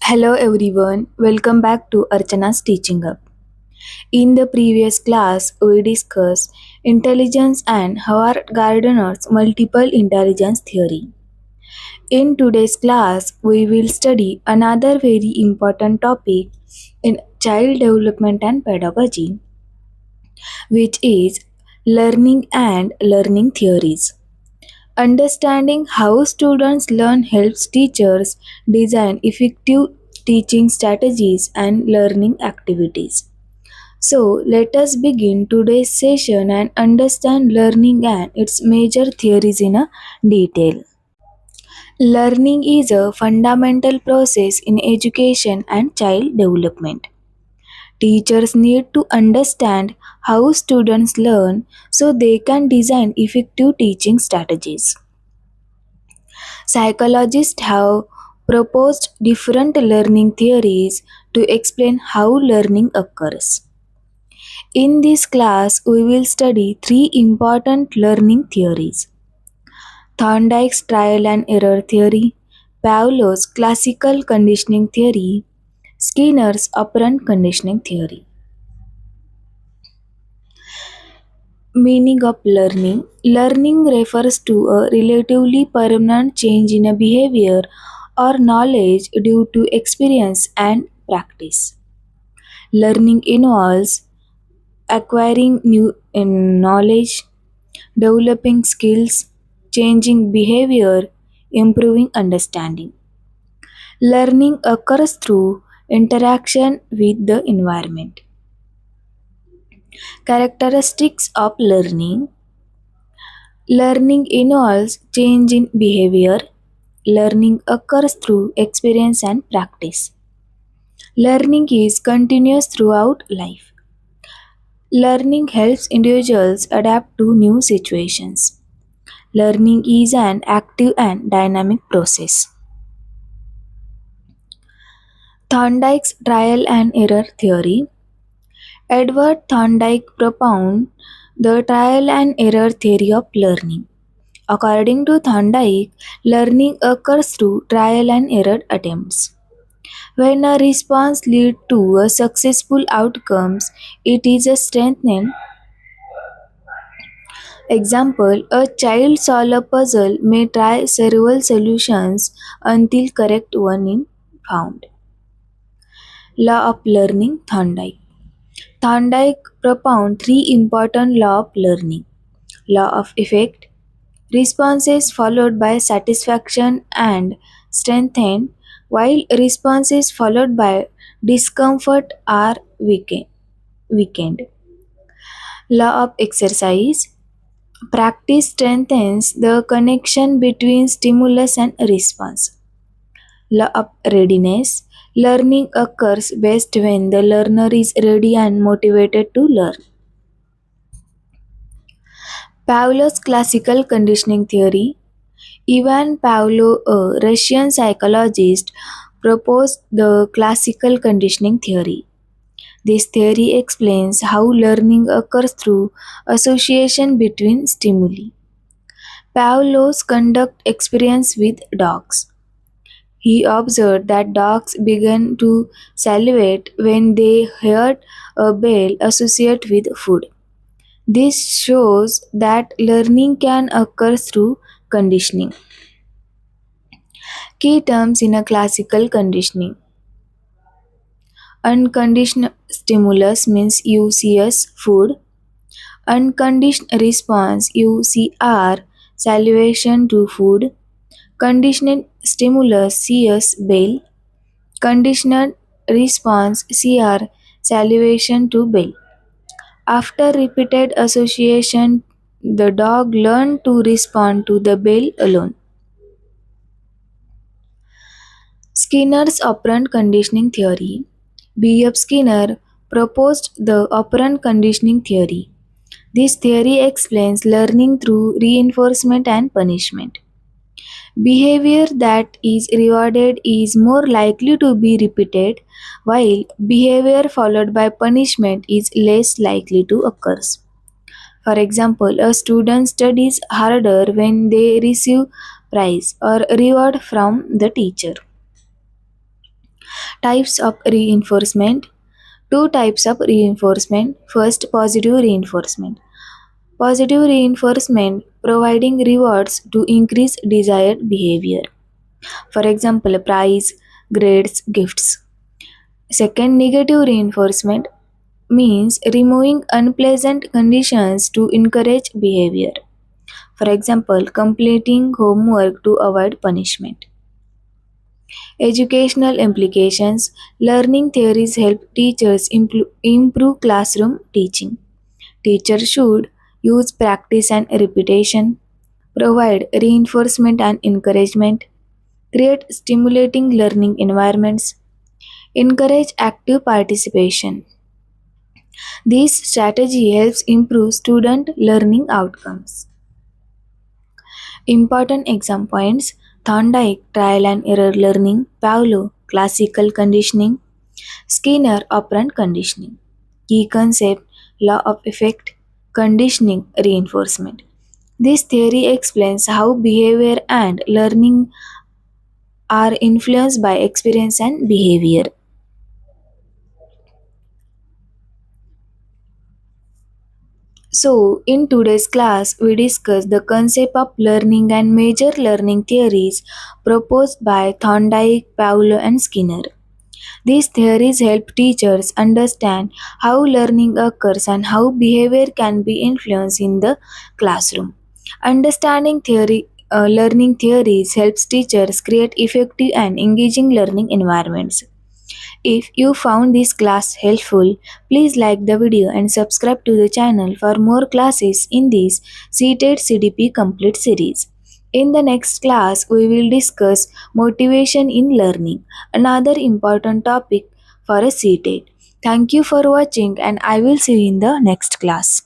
Hello everyone, welcome back to Archana's Teaching Up. In the previous class, we discussed intelligence and Howard Gardner's multiple intelligence theory. In today's class, we will study another very important topic in child development and pedagogy, which is learning and learning theories. Understanding how students learn helps teachers design effective teaching strategies and learning activities. So, let us begin today's session and understand learning and its major theories in a detail. Learning is a fundamental process in education and child development. Teachers need to understand how students learn so they can design effective teaching strategies. Psychologists have proposed different learning theories to explain how learning occurs. In this class, we will study three important learning theories: Thorndike's trial and error theory, Pavlov's classical conditioning theory, Skinner's operant conditioning theory. Meaning of learning: learning refers to a relatively permanent change in a behavior or knowledge due to experience and practice. Learning involves acquiring new knowledge, developing skills, changing behavior, improving understanding. Learning occurs through interaction with the environment. Characteristics of learning: learning involves change in behavior. Learning occurs through experience and practice. Learning is continuous throughout life. Learning helps individuals adapt to new situations. Learning is an active and dynamic process. Thorndike's trial and error theory. Edward Thorndike propounded the trial and error theory of learning. According to Thorndike, learning occurs through trial and error attempts. When a response leads to a successful outcomes, it is a strengthened. Example: a child solve a puzzle may try several solutions until correct one is found. Law of learning: Thorndike. Thorndike propounded three important laws of learning. Law of effect: responses followed by satisfaction and strengthened, while responses followed by discomfort are weakened. Law of exercise: practice strengthens the connection between stimulus and response. Law of readiness: learning occurs best when the learner is ready and motivated to learn. Pavlov's classical conditioning theory. Ivan Pavlov, a Russian psychologist, proposed the classical conditioning theory. This theory explains how learning occurs through association between stimuli. Pavlov's conduct experience with dogs. He observed that dogs began to salivate when they heard a bell associated with food. This shows that learning can occur through conditioning. Key terms in a classical conditioning. Unconditioned stimulus means you see as food. Unconditioned response UCR salivation to food. Conditioned stimulus CS bell. Conditioned response CR salivation to bell. After repeated association, the dog learned to respond to the bell alone. Skinner's operant conditioning theory. B.F. Skinner proposed the operant conditioning theory. This theory explains learning through reinforcement and punishment. Behavior that is rewarded is more likely to be repeated, while behavior followed by punishment is less likely to occur. For example, a student studies harder when they receive praise or reward from the teacher. Types of reinforcement. Two types of reinforcement. First, positive reinforcement. Positive reinforcement providing rewards to increase desired behavior. For example, prize, grades, gifts. Second, negative reinforcement means removing unpleasant conditions to encourage behavior. For example, completing homework to avoid punishment. Educational implications. Learning theories help teachers improve classroom teaching. Teachers should use practice and repetition, provide reinforcement and encouragement, create stimulating learning environments, encourage active participation. This strategy helps improve student learning outcomes. Important exam points: Thorndike trial and error learning, Pavlov classical conditioning, Skinner operant conditioning. Key concept: law of effect, conditioning, reinforcement. This theory explains how behavior and learning are influenced by experience and behavior. So, in today's class, we discuss the concept of learning and major learning theories proposed by Thorndike, Pavlov, and Skinner. These theories help teachers understand how learning occurs and how behavior can be influenced in the classroom. Understanding learning theories helps teachers create effective and engaging learning environments. If you found this class helpful, please like the video and subscribe to the channel for more classes in this CTET CDP complete series. In the next class, we will discuss motivation in learning, another important topic for a CTET. Thank you for watching and I will see you in the next class.